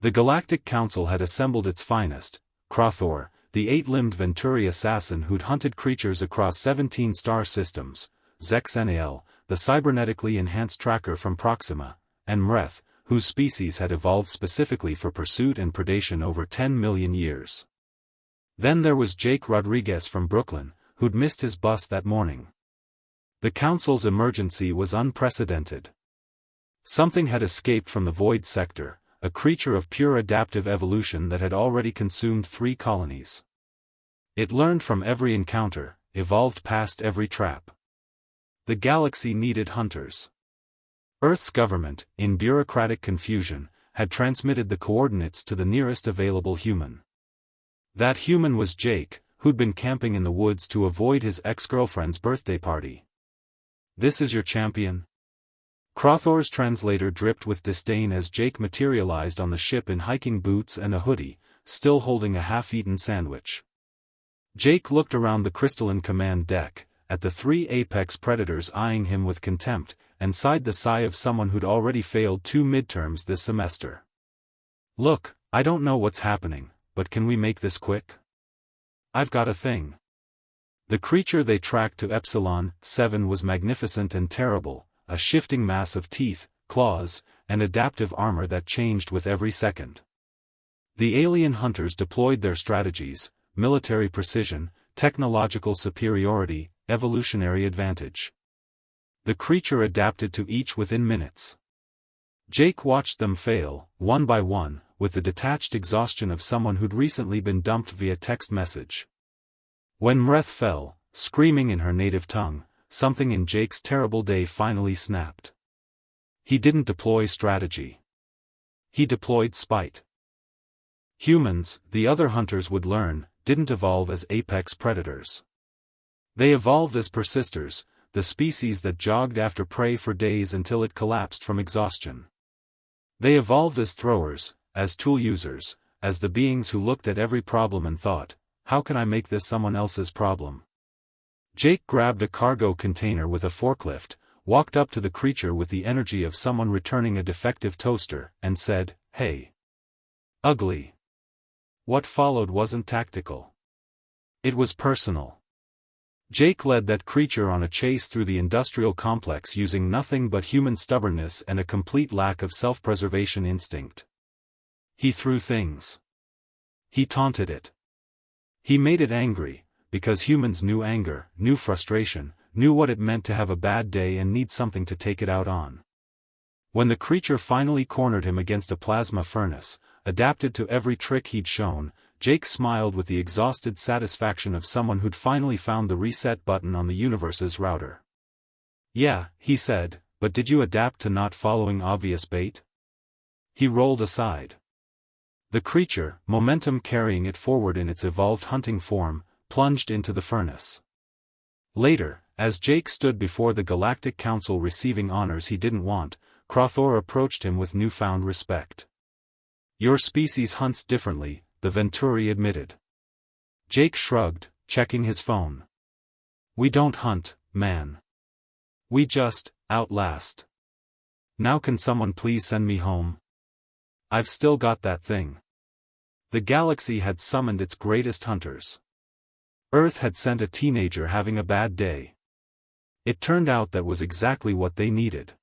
The Galactic Council had assembled its finest: Crothor, the 8-limbed Venturi assassin who'd hunted creatures across 17 star systems, Zexenael, the cybernetically enhanced tracker from Proxima, and Mreth, whose species had evolved specifically for pursuit and predation over 10 million years. Then there was Jake Rodriguez from Brooklyn, who'd missed his bus that morning. The Council's emergency was unprecedented. Something had escaped from the Void Sector, a creature of pure adaptive evolution that had already consumed 3 colonies. It learned from every encounter, evolved past every trap. The galaxy needed hunters. Earth's government, in bureaucratic confusion, had transmitted the coordinates to the nearest available human. That human was Jake, who'd been camping in the woods to avoid his ex-girlfriend's birthday party. "This is your champion?" Crothor's translator dripped with disdain as Jake materialized on the ship in hiking boots and a hoodie, still holding a half-eaten sandwich. Jake looked around the crystalline command deck, at the 3 apex predators eyeing him with contempt, and sighed the sigh of someone who'd already failed 2 midterms this semester. "Look, I don't know what's happening, but can we make this quick? I've got a thing." The creature they tracked to Epsilon 7 was magnificent and terrible, a shifting mass of teeth, claws, and adaptive armor that changed with every second. The alien hunters deployed their strategies: military precision, technological superiority, evolutionary advantage. The creature adapted to each within minutes. Jake watched them fail, one by one, with the detached exhaustion of someone who'd recently been dumped via text message. When Mreth fell, screaming in her native tongue, something in Jake's terrible day finally snapped. He didn't deploy strategy. He deployed spite. Humans, the other hunters would learn, didn't evolve as apex predators. They evolved as persisters, the species that jogged after prey for days until it collapsed from exhaustion. They evolved as throwers, as tool users, as the beings who looked at every problem and thought, "How can I make this someone else's problem?" Jake grabbed a cargo container with a forklift, walked up to the creature with the energy of someone returning a defective toaster, and said, "Hey. Ugly." What followed wasn't tactical. It was personal. Jake led that creature on a chase through the industrial complex using nothing but human stubbornness and a complete lack of self-preservation instinct. He threw things. He taunted it. He made it angry, because humans knew anger, knew frustration, knew what it meant to have a bad day and need something to take it out on. When the creature finally cornered him against a plasma furnace, adapted to every trick he'd shown, Jake smiled with the exhausted satisfaction of someone who'd finally found the reset button on the universe's router. "Yeah," he said, "but did you adapt to not following obvious bait?" He rolled aside. The creature, momentum carrying it forward in its evolved hunting form, plunged into the furnace. Later, as Jake stood before the Galactic Council receiving honors he didn't want, Crothor approached him with newfound respect. "Your species hunts differently," the Venturi admitted. Jake shrugged, checking his phone. "We don't hunt, man. We just outlast. Now can someone please send me home? I've still got that thing." The galaxy had summoned its greatest hunters. Earth had sent a teenager having a bad day. It turned out that was exactly what they needed.